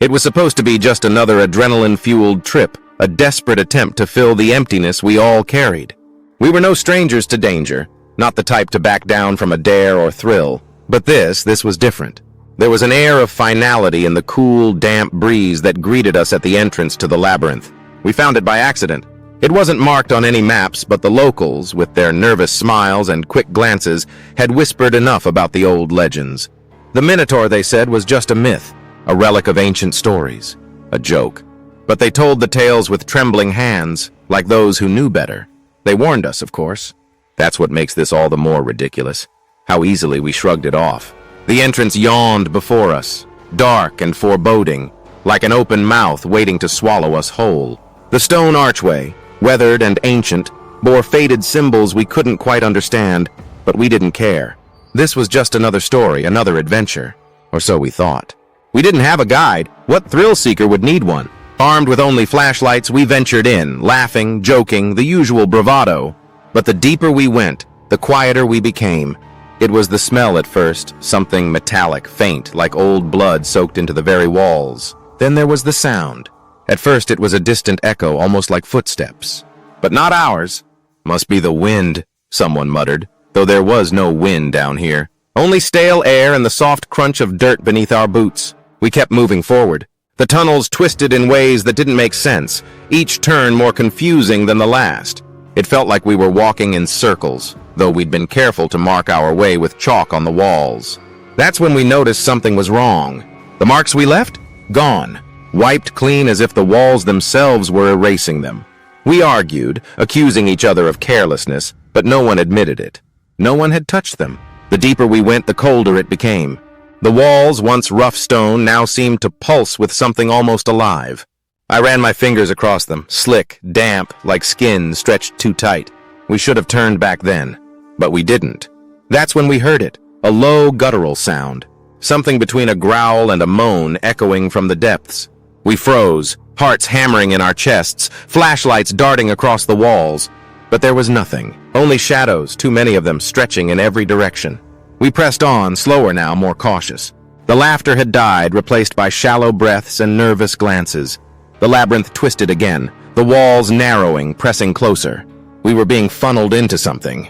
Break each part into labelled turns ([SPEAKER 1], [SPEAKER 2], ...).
[SPEAKER 1] It was supposed to be just another adrenaline-fueled trip, a desperate attempt to fill the emptiness we all carried. We were no strangers to danger, not the type to back down from a dare or thrill. But this was different. There was an air of finality in the cool, damp breeze that greeted us at the entrance to the labyrinth. We found it by accident. It wasn't marked on any maps, but the locals, with their nervous smiles and quick glances, had whispered enough about the old legends. The Minotaur, they said, was just a myth, a relic of ancient stories, a joke. But they told the tales with trembling hands, like those who knew better. They warned us, of course. That's what makes this all the more ridiculous. How easily we shrugged it off. The entrance yawned before us, dark and foreboding, like an open mouth waiting to swallow us whole. The stone archway, weathered and ancient, bore faded symbols we couldn't quite understand, but we didn't care. This was just another story, another adventure. Or so we thought. We didn't have a guide. What thrill seeker would need one? Armed with only flashlights, we ventured in, laughing, joking, the usual bravado. But the deeper we went, the quieter we became. It was the smell at first, something metallic, faint, like old blood soaked into the very walls. Then there was the sound. At first it was a distant echo, almost like footsteps. But not ours. Must be the wind, someone muttered, though there was no wind down here. Only stale air and the soft crunch of dirt beneath our boots. We kept moving forward. The tunnels twisted in ways that didn't make sense, each turn more confusing than the last. It felt like we were walking in circles, though we'd been careful to mark our way with chalk on the walls. That's when we noticed something was wrong. The marks we left? Gone. Wiped clean as if the walls themselves were erasing them. We argued, accusing each other of carelessness, but no one admitted it. No one had touched them. The deeper we went, the colder it became. The walls, once rough stone, now seemed to pulse with something almost alive. I ran my fingers across them, slick, damp, like skin stretched too tight. We should have turned back then, but we didn't. That's when we heard it, a low guttural sound, something between a growl and a moan echoing from the depths. We froze, hearts hammering in our chests, flashlights darting across the walls. But there was nothing, only shadows, too many of them stretching in every direction. We pressed on, slower now, more cautious. The laughter had died, replaced by shallow breaths and nervous glances. The labyrinth twisted again, the walls narrowing, pressing closer. We were being funneled into something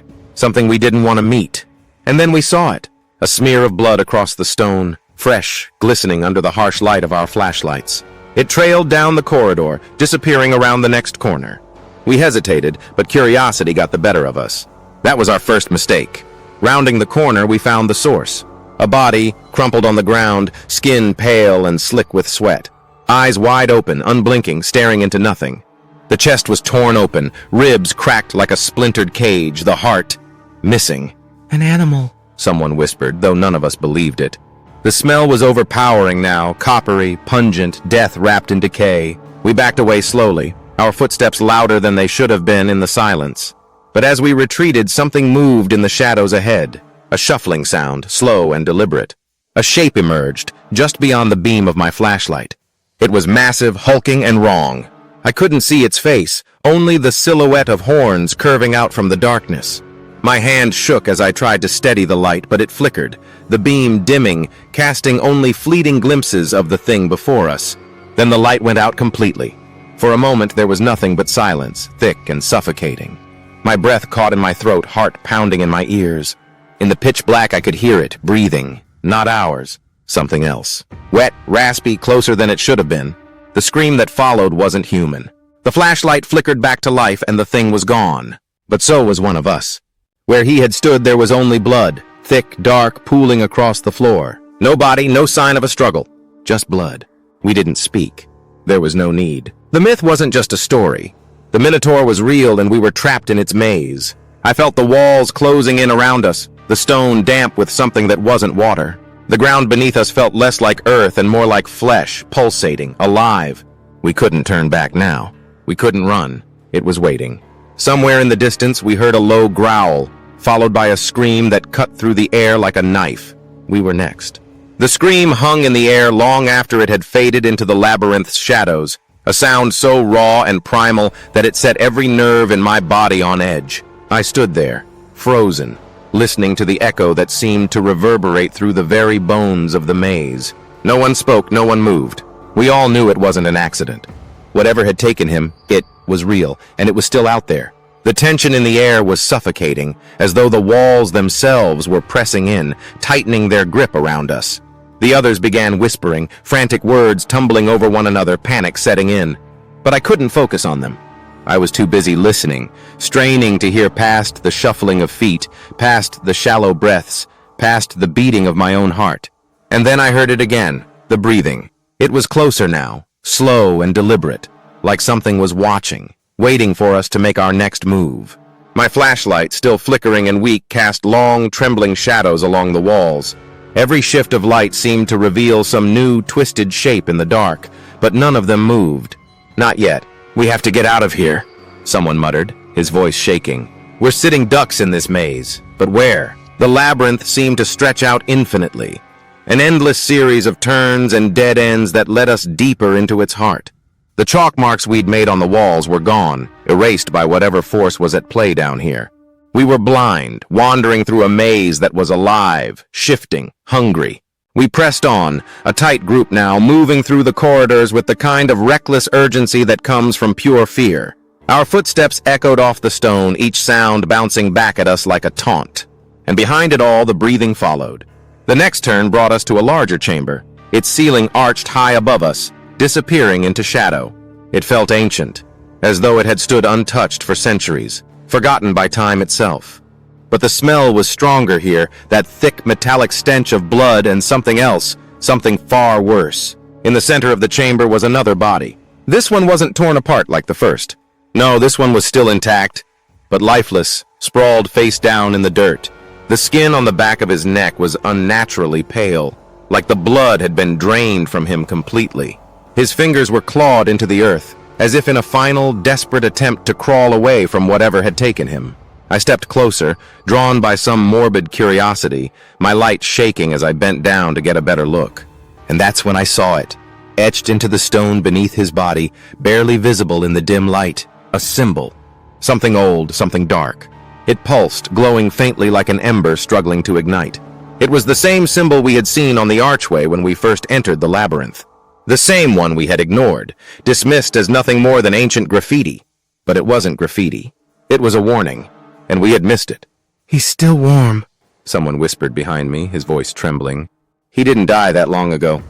[SPEAKER 1] we didn't want to meet. And then we saw it, a smear of blood across the stone, fresh, glistening under the harsh light of our flashlights. It trailed down the corridor, disappearing around the next corner. We hesitated, but curiosity got the better of us. That was our first mistake. Rounding the corner, we found the source. A body, crumpled on the ground, skin pale and slick with sweat. Eyes wide open, unblinking, staring into nothing. The chest was torn open, ribs cracked like a splintered cage, the heart missing. "An animal," someone whispered, though none of us believed it. The smell was overpowering now, coppery, pungent, death wrapped in decay. We backed away slowly, our footsteps louder than they should have been in the silence. But as we retreated, something moved in the shadows ahead. A shuffling sound, slow and deliberate. A shape emerged, just beyond the beam of my flashlight. It was massive, hulking, and wrong. I couldn't see its face, only the silhouette of horns curving out from the darkness. My hand shook as I tried to steady the light, but it flickered, the beam dimming, casting only fleeting glimpses of the thing before us. Then the light went out completely. For a moment there was nothing but silence, thick and suffocating. My breath caught in my throat, heart pounding in my ears. In the pitch black I could hear it, breathing. Not ours. Something else. Wet, raspy, closer than it should have been. The scream that followed wasn't human. The flashlight flickered back to life and the thing was gone. But so was one of us. Where he had stood there was only blood, thick, dark, pooling across the floor. No body, no sign of a struggle. Just blood. We didn't speak. There was no need. The myth wasn't just a story. The Minotaur was real and we were trapped in its maze. I felt the walls closing in around us, the stone damp with something that wasn't water. The ground beneath us felt less like earth and more like flesh, pulsating, alive. We couldn't turn back now. We couldn't run. It was waiting. Somewhere in the distance, we heard a low growl, followed by a scream that cut through the air like a knife. We were next. The scream hung in the air long after it had faded into the labyrinth's shadows, a sound so raw and primal that it set every nerve in my body on edge. I stood there, frozen, listening to the echo that seemed to reverberate through the very bones of the maze. No one spoke, no one moved. We all knew it wasn't an accident. Whatever had taken him, it was real, and it was still out there. The tension in the air was suffocating, as though the walls themselves were pressing in, tightening their grip around us. The others began whispering, frantic words tumbling over one another, panic setting in. But I couldn't focus on them. I was too busy listening, straining to hear past the shuffling of feet, past the shallow breaths, past the beating of my own heart. And then I heard it again, the breathing. It was closer now, slow and deliberate, like something was watching, waiting for us to make our next move. My flashlight, still flickering and weak, cast long, trembling shadows along the walls. Every shift of light seemed to reveal some new, twisted shape in the dark, but none of them moved. Not yet. We have to get out of here, someone muttered, his voice shaking. We're sitting ducks in this maze, but where? The labyrinth seemed to stretch out infinitely. An endless series of turns and dead ends that led us deeper into its heart. The chalk marks we'd made on the walls were gone, erased by whatever force was at play down here. We were blind, wandering through a maze that was alive, shifting, hungry. We pressed on, a tight group now, moving through the corridors with the kind of reckless urgency that comes from pure fear. Our footsteps echoed off the stone, each sound bouncing back at us like a taunt. And behind it all, the breathing followed. The next turn brought us to a larger chamber, its ceiling arched high above us, disappearing into shadow. It felt ancient, as though it had stood untouched for centuries, forgotten by time itself. But the smell was stronger here, that thick metallic stench of blood and something else, something far worse. In the center of the chamber was another body. This one wasn't torn apart like the first. No, this one was still intact, but lifeless, sprawled face down in the dirt. The skin on the back of his neck was unnaturally pale, like the blood had been drained from him completely. His fingers were clawed into the earth, as if in a final, desperate attempt to crawl away from whatever had taken him. I stepped closer, drawn by some morbid curiosity, my light shaking as I bent down to get a better look. And that's when I saw it, etched into the stone beneath his body, barely visible in the dim light, a symbol. Something old, something dark. It pulsed, glowing faintly like an ember struggling to ignite. It was the same symbol we had seen on the archway when we first entered the labyrinth. The same one we had ignored, dismissed as nothing more than ancient graffiti. But it wasn't graffiti. It was a warning, and we had missed it.
[SPEAKER 2] "He's still warm,"
[SPEAKER 1] someone whispered behind me, his voice trembling. He didn't die that long ago.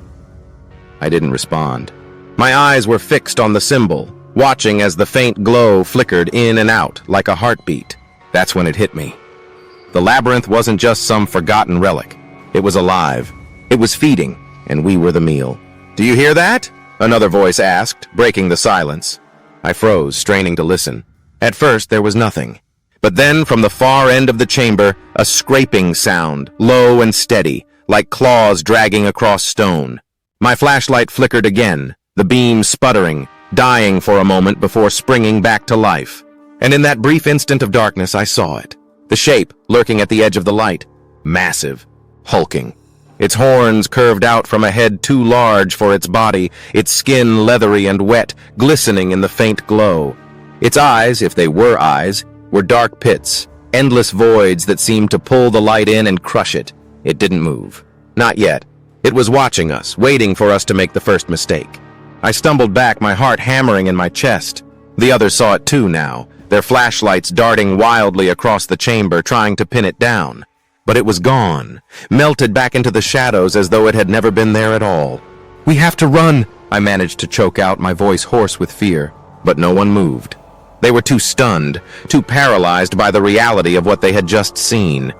[SPEAKER 1] I didn't respond. My eyes were fixed on the symbol, watching as the faint glow flickered in and out like a heartbeat. That's when it hit me. The labyrinth wasn't just some forgotten relic. It was alive. It was feeding, and we were the meal. "Do you hear that?" another voice asked, breaking the silence. I froze, straining to listen. At first, there was nothing. But then, from the far end of the chamber, a scraping sound, low and steady, like claws dragging across stone. My flashlight flickered again, the beam sputtering, dying for a moment before springing back to life. And in that brief instant of darkness, I saw it. The shape, lurking at the edge of the light. Massive. Hulking. Its horns curved out from a head too large for its body, its skin leathery and wet, glistening in the faint glow. Its eyes, if they were eyes, were dark pits, endless voids that seemed to pull the light in and crush it. It didn't move. Not yet. It was watching us, waiting for us to make the first mistake. I stumbled back, my heart hammering in my chest. The others saw it too now, their flashlights darting wildly across the chamber, trying to pin it down. But it was gone, melted back into the shadows as though it had never been there at all. "We have to run," I managed to choke out, my voice hoarse with fear. But no one moved. They were too stunned, too paralyzed by the reality of what they had just seen.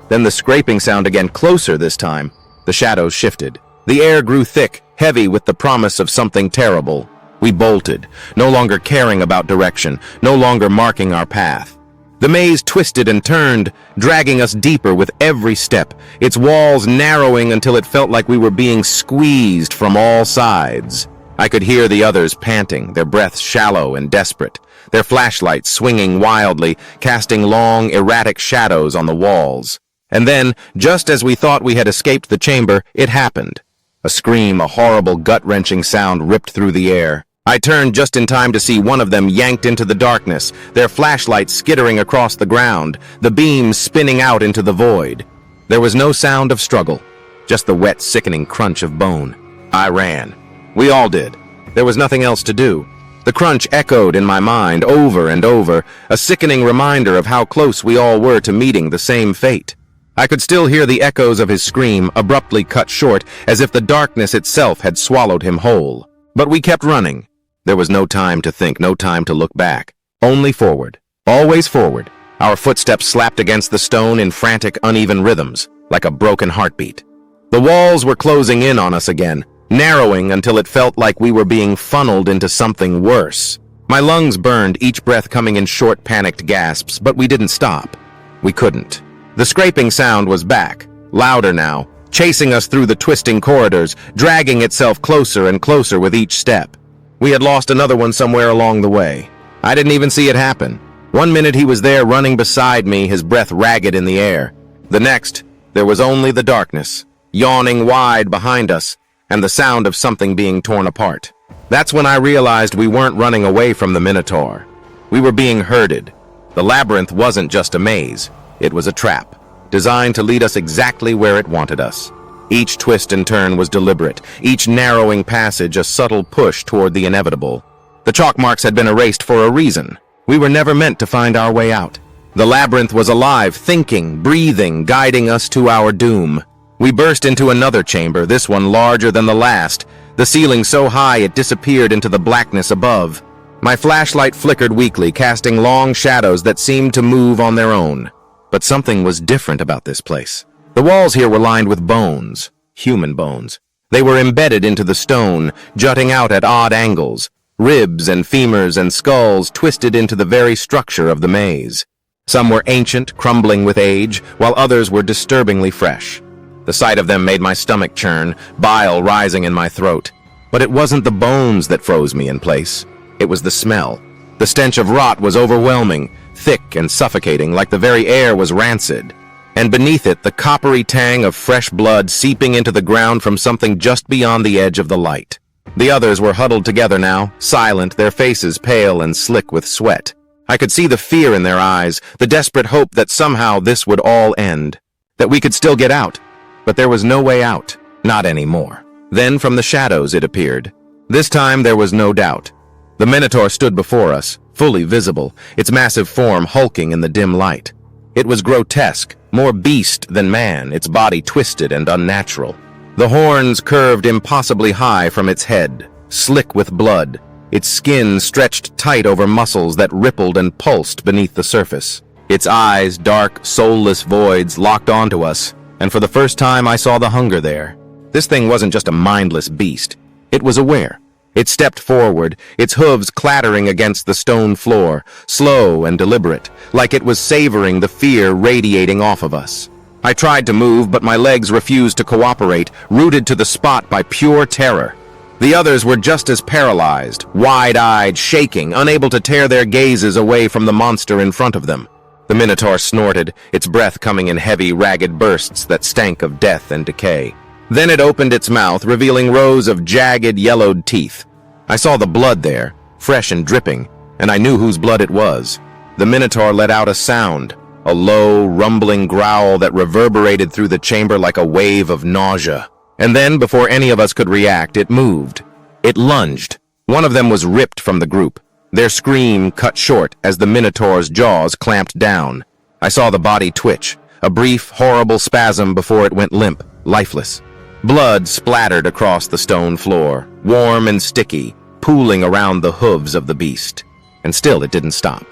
[SPEAKER 1] Then the scraping sound again, closer this time. The shadows shifted. The air grew thick, heavy with the promise of something terrible. We bolted, no longer caring about direction, no longer marking our path. The maze twisted and turned, dragging us deeper with every step, its walls narrowing until it felt like we were being squeezed from all sides. I could hear the others panting, their breaths shallow and desperate, their flashlights swinging wildly, casting long, erratic shadows on the walls. And then, just as we thought we had escaped the chamber, it happened. A scream, a horrible, gut-wrenching sound ripped through the air. I turned just in time to see one of them yanked into the darkness, their flashlights skittering across the ground, the beams spinning out into the void. There was no sound of struggle, just the wet, sickening crunch of bone. I ran. We all did. There was nothing else to do. The crunch echoed in my mind over and over, a sickening reminder of how close we all were to meeting the same fate. I could still hear the echoes of his scream, abruptly cut short, as if the darkness itself had swallowed him whole. But we kept running. There was no time to think, no time to look back. Only forward. Always forward. Our footsteps slapped against the stone in frantic, uneven rhythms, like a broken heartbeat. The walls were closing in on us again, narrowing until it felt like we were being funneled into something worse. My lungs burned, each breath coming in short, panicked gasps, but we didn't stop. We couldn't. The scraping sound was back, louder now, chasing us through the twisting corridors, dragging itself closer and closer with each step. We had lost another one somewhere along the way. I didn't even see it happen. One minute he was there running beside me, his breath ragged in the air. The next, there was only the darkness, yawning wide behind us, and the sound of something being torn apart. That's when I realized we weren't running away from the Minotaur. We were being herded. The labyrinth wasn't just a maze. It was a trap, designed to lead us exactly where it wanted us. Each twist and turn was deliberate, each narrowing passage a subtle push toward the inevitable. The chalk marks had been erased for a reason. We were never meant to find our way out. The labyrinth was alive, thinking, breathing, guiding us to our doom. We burst into another chamber, this one larger than the last, the ceiling so high it disappeared into the blackness above. My flashlight flickered weakly, casting long shadows that seemed to move on their own. But something was different about this place. The walls here were lined with bones, human bones. They were embedded into the stone, jutting out at odd angles, ribs and femurs and skulls twisted into the very structure of the maze. Some were ancient, crumbling with age, while others were disturbingly fresh. The sight of them made my stomach churn, bile rising in my throat. But it wasn't the bones that froze me in place. It was the smell. The stench of rot was overwhelming, thick and suffocating, like the very air was rancid. And beneath it, the coppery tang of fresh blood seeping into the ground from something just beyond the edge of the light. The others were huddled together now, silent, their faces pale and slick with sweat. I could see the fear in their eyes, the desperate hope that somehow this would all end, that we could still get out. But there was no way out, not anymore. Then from the shadows it appeared. This time there was no doubt. The Minotaur stood before us, fully visible, its massive form hulking in the dim light. It was grotesque, more beast than man, its body twisted and unnatural. The horns curved impossibly high from its head, slick with blood, its skin stretched tight over muscles that rippled and pulsed beneath the surface. Its eyes, dark, soulless voids, locked onto us, and for the first time I saw the hunger there. This thing wasn't just a mindless beast. It was aware. It stepped forward, its hooves clattering against the stone floor, slow and deliberate, like it was savoring the fear radiating off of us. I tried to move, but my legs refused to cooperate, rooted to the spot by pure terror. The others were just as paralyzed, wide-eyed, shaking, unable to tear their gazes away from the monster in front of them. The Minotaur snorted, its breath coming in heavy, ragged bursts that stank of death and decay. Then it opened its mouth, revealing rows of jagged, yellowed teeth. I saw the blood there, fresh and dripping, and I knew whose blood it was. The Minotaur let out a sound, a low, rumbling growl that reverberated through the chamber like a wave of nausea. And then, before any of us could react, it moved. It lunged. One of them was ripped from the group, their scream cut short as the Minotaur's jaws clamped down. I saw the body twitch, a brief, horrible spasm before it went limp, lifeless. Blood splattered across the stone floor, warm and sticky, pooling around the hooves of the beast. And still it didn't stop.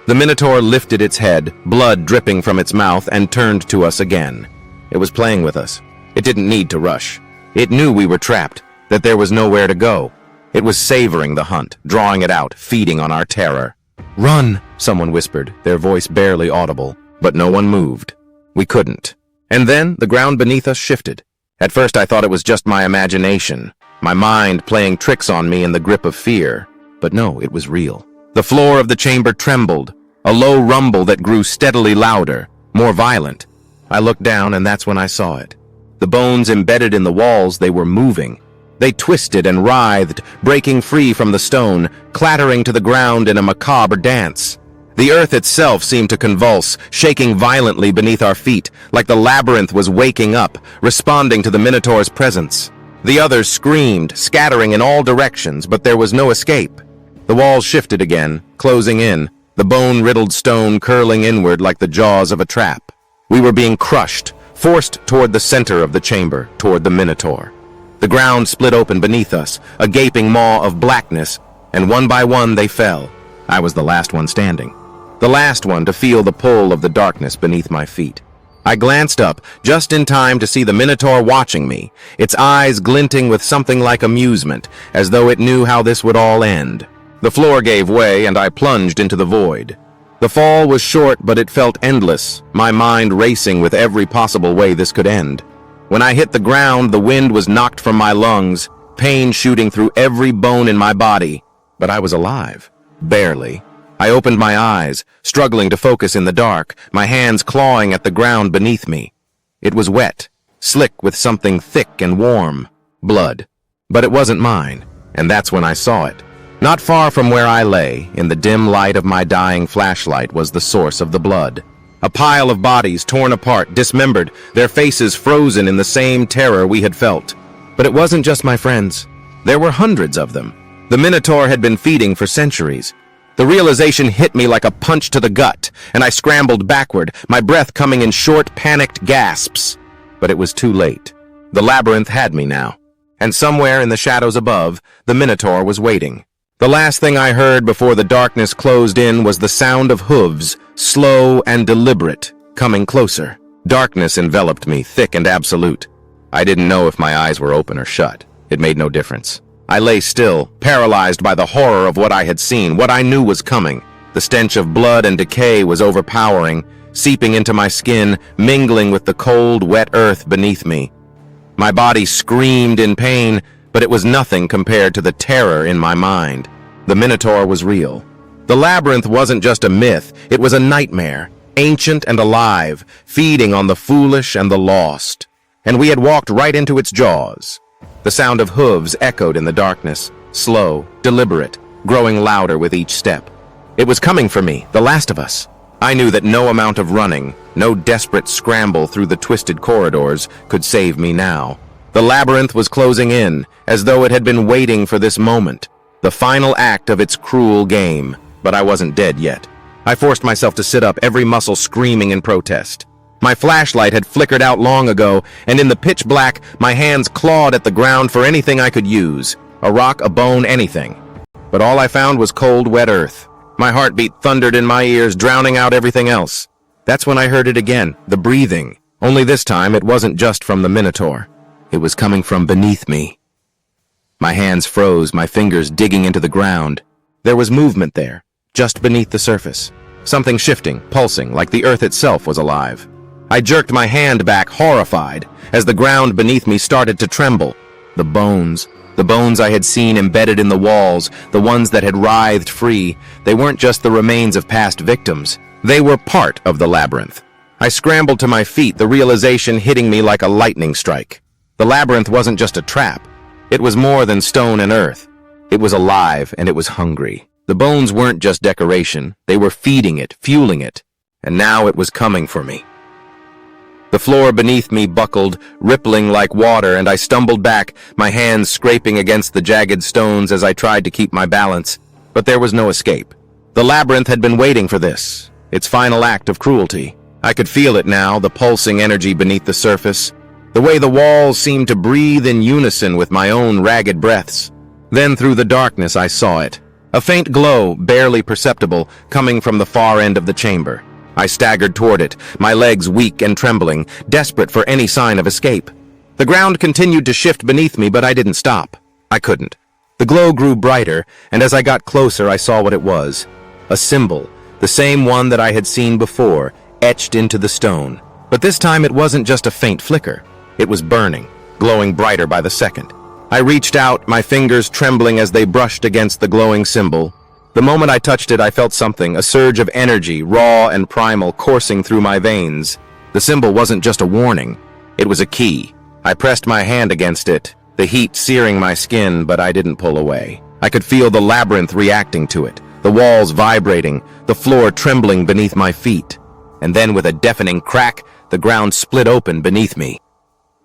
[SPEAKER 1] The Minotaur lifted its head, blood dripping from its mouth, and turned to us again. It was playing with us. It didn't need to rush. It knew we were trapped, that there was nowhere to go. It was savoring the hunt, drawing it out, feeding on our terror. "Run," someone whispered, their voice barely audible, but no one moved. We couldn't. And then the ground beneath us shifted. At first I thought it was just my imagination, my mind playing tricks on me in the grip of fear. But no, it was real. The floor of the chamber trembled, a low rumble that grew steadily louder, more violent. I looked down, and that's when I saw it. The bones embedded in the walls, they were moving. They twisted and writhed, breaking free from the stone, clattering to the ground in a macabre dance. The earth itself seemed to convulse, shaking violently beneath our feet, like the labyrinth was waking up, responding to the Minotaur's presence. The others screamed, scattering in all directions, but there was no escape. The walls shifted again, closing in, the bone-riddled stone curling inward like the jaws of a trap. We were being crushed, forced toward the center of the chamber, toward the Minotaur. The ground split open beneath us, a gaping maw of blackness, and one by one they fell. I was the last one standing, the last one to feel the pull of the darkness beneath my feet. I glanced up, just in time to see the Minotaur watching me, its eyes glinting with something like amusement, as though it knew how this would all end. The floor gave way, and I plunged into the void. The fall was short, but it felt endless, my mind racing with every possible way this could end. When I hit the ground, the wind was knocked from my lungs, pain shooting through every bone in my body. But I was alive. Barely. I opened my eyes, struggling to focus in the dark, my hands clawing at the ground beneath me. It was wet, slick with something thick and warm. Blood. But it wasn't mine, and that's when I saw it. Not far from where I lay, in the dim light of my dying flashlight, was the source of the blood. A pile of bodies torn apart, dismembered, their faces frozen in the same terror we had felt. But it wasn't just my friends. There were hundreds of them. The Minotaur had been feeding for centuries. The realization hit me like a punch to the gut, and I scrambled backward, my breath coming in short, panicked gasps. But it was too late. The Labyrinth had me now. And somewhere in the shadows above, the Minotaur was waiting. The last thing I heard before the darkness closed in was the sound of hooves, slow and deliberate, coming closer. Darkness enveloped me, thick and absolute. I didn't know if my eyes were open or shut. It made no difference. I lay still, paralyzed by the horror of what I had seen, what I knew was coming. The stench of blood and decay was overpowering, seeping into my skin, mingling with the cold, wet earth beneath me. My body screamed in pain, but it was nothing compared to the terror in my mind. The Minotaur was real. The Labyrinth wasn't just a myth, it was a nightmare, ancient and alive, feeding on the foolish and the lost. And we had walked right into its jaws. The sound of hooves echoed in the darkness, slow, deliberate, growing louder with each step. It was coming for me, the last of us. I knew that no amount of running, no desperate scramble through the twisted corridors could save me now. The Labyrinth was closing in, as though it had been waiting for this moment, the final act of its cruel game. But I wasn't dead yet. I forced myself to sit up, every muscle screaming in protest. My flashlight had flickered out long ago, and in the pitch black, my hands clawed at the ground for anything I could use. A rock, a bone, anything. But all I found was cold, wet earth. My heartbeat thundered in my ears, drowning out everything else. That's when I heard it again, the breathing. Only this time, it wasn't just from the Minotaur. It was coming from beneath me. My hands froze, my fingers digging into the ground. There was movement there, just beneath the surface. Something shifting, pulsing, like the earth itself was alive. I jerked my hand back, horrified, as the ground beneath me started to tremble. The bones I had seen embedded in the walls, the ones that had writhed free, they weren't just the remains of past victims. They were part of the Labyrinth. I scrambled to my feet, the realization hitting me like a lightning strike. The Labyrinth wasn't just a trap. It was more than stone and earth. It was alive, and it was hungry. The bones weren't just decoration. They were feeding it, fueling it. And now it was coming for me. The floor beneath me buckled, rippling like water, and I stumbled back, my hands scraping against the jagged stones as I tried to keep my balance. But there was no escape. The Labyrinth had been waiting for this, its final act of cruelty. I could feel it now, the pulsing energy beneath the surface, the way the walls seemed to breathe in unison with my own ragged breaths. Then through the darkness I saw it, a faint glow, barely perceptible, coming from the far end of the chamber. I staggered toward it, my legs weak and trembling, desperate for any sign of escape. The ground continued to shift beneath me, but I didn't stop. I couldn't. The glow grew brighter, and as I got closer, I saw what it was. A symbol, the same one that I had seen before, etched into the stone. But this time it wasn't just a faint flicker. It was burning, glowing brighter by the second. I reached out, my fingers trembling as they brushed against the glowing symbol. The moment I touched it, I felt something, a surge of energy, raw and primal, coursing through my veins. The symbol wasn't just a warning. It was a key. I pressed my hand against it, the heat searing my skin, but I didn't pull away. I could feel the Labyrinth reacting to it, the walls vibrating, the floor trembling beneath my feet. And then with a deafening crack, the ground split open beneath me.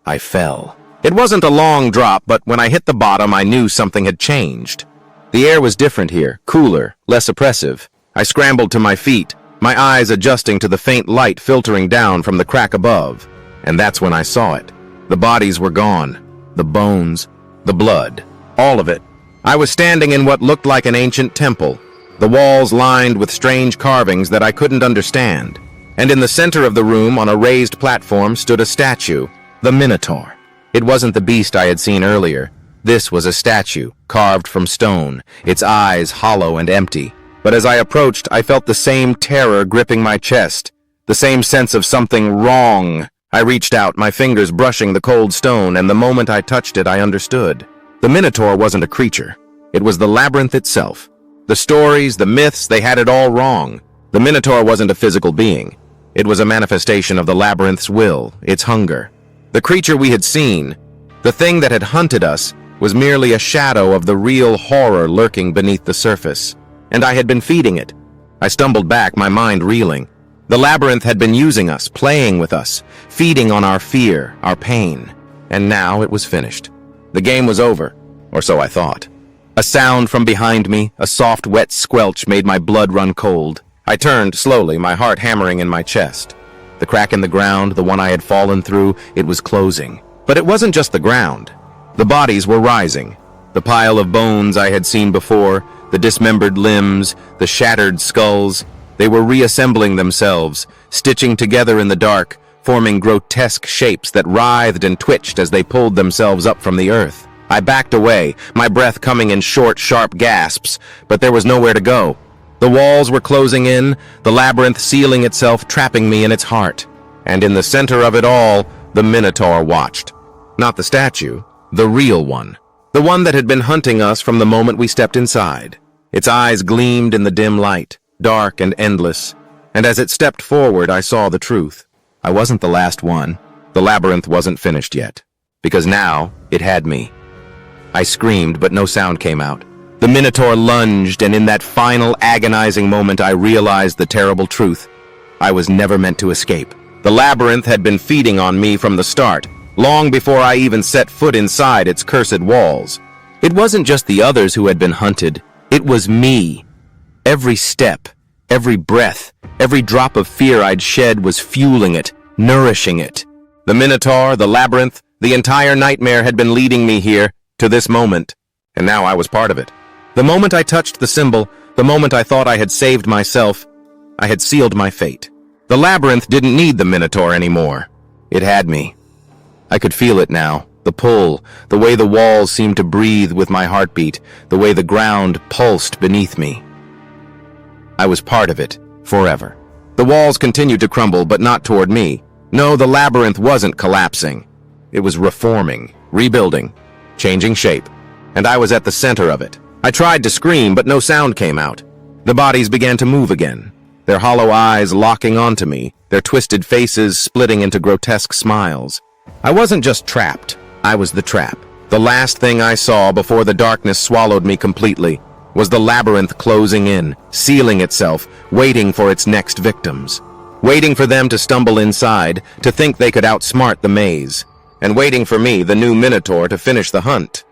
[SPEAKER 1] I fell. It wasn't a long drop, but when I hit the bottom, I knew something had changed. The air was different here, cooler, less oppressive. I scrambled to my feet, my eyes adjusting to the faint light filtering down from the crack above. And that's when I saw it. The bodies were gone. The bones, the blood, all of it. I was standing in what looked like an ancient temple, the walls lined with strange carvings that I couldn't understand. And in the center of the room, on a raised platform, stood a statue, the Minotaur. It wasn't the beast I had seen earlier. This was a statue, carved from stone, its eyes hollow and empty. But as I approached, I felt the same terror gripping my chest, the same sense of something wrong. I reached out, my fingers brushing the cold stone, and the moment I touched it, I understood. The Minotaur wasn't a creature. It was the Labyrinth itself. The stories, the myths, they had it all wrong. The Minotaur wasn't a physical being. It was a manifestation of the Labyrinth's will, its hunger. The creature we had seen, the thing that had hunted us, was merely a shadow of the real horror lurking beneath the surface. And I had been feeding it. I stumbled back, my mind reeling. The Labyrinth had been using us, playing with us, feeding on our fear, our pain. And now it was finished. The game was over, or so I thought. A sound from behind me, a soft, wet squelch, made my blood run cold. I turned slowly, my heart hammering in my chest. The crack in the ground, the one I had fallen through, it was closing. But it wasn't just the ground. The bodies were rising. The pile of bones I had seen before, the dismembered limbs, the shattered skulls, they were reassembling themselves, stitching together in the dark, forming grotesque shapes that writhed and twitched as they pulled themselves up from the earth. I backed away, my breath coming in short, sharp gasps, but there was nowhere to go. The walls were closing in, the labyrinth sealing itself, trapping me in its heart. And in the center of it all, the Minotaur watched. Not the statue, the real one. The one that had been hunting us from the moment we stepped inside. Its eyes gleamed in the dim light, dark and endless. And as it stepped forward, I saw the truth. I wasn't the last one. The labyrinth wasn't finished yet. Because now, it had me. I screamed, but no sound came out. The Minotaur lunged, and in that final agonizing moment, I realized the terrible truth. I was never meant to escape. The labyrinth had been feeding on me from the start, long before I even set foot inside its cursed walls. It wasn't just the others who had been hunted. It was me. Every step, every breath, every drop of fear I'd shed was fueling it, nourishing it. The Minotaur, the labyrinth, the entire nightmare had been leading me here, to this moment, and now I was part of it. The moment I touched the symbol, the moment I thought I had saved myself, I had sealed my fate. The labyrinth didn't need the Minotaur anymore. It had me. I could feel it now, the pull, the way the walls seemed to breathe with my heartbeat, the way the ground pulsed beneath me. I was part of it, forever. The walls continued to crumble, but not toward me. No, the labyrinth wasn't collapsing. It was reforming, rebuilding, changing shape, and I was at the center of it. I tried to scream, but no sound came out. The bodies began to move again, their hollow eyes locking onto me, their twisted faces splitting into grotesque smiles. I wasn't just trapped, I was the trap. The last thing I saw before the darkness swallowed me completely was the labyrinth closing in, sealing itself, waiting for its next victims. Waiting for them to stumble inside, to think they could outsmart the maze. And waiting for me, the new Minotaur, to finish the hunt.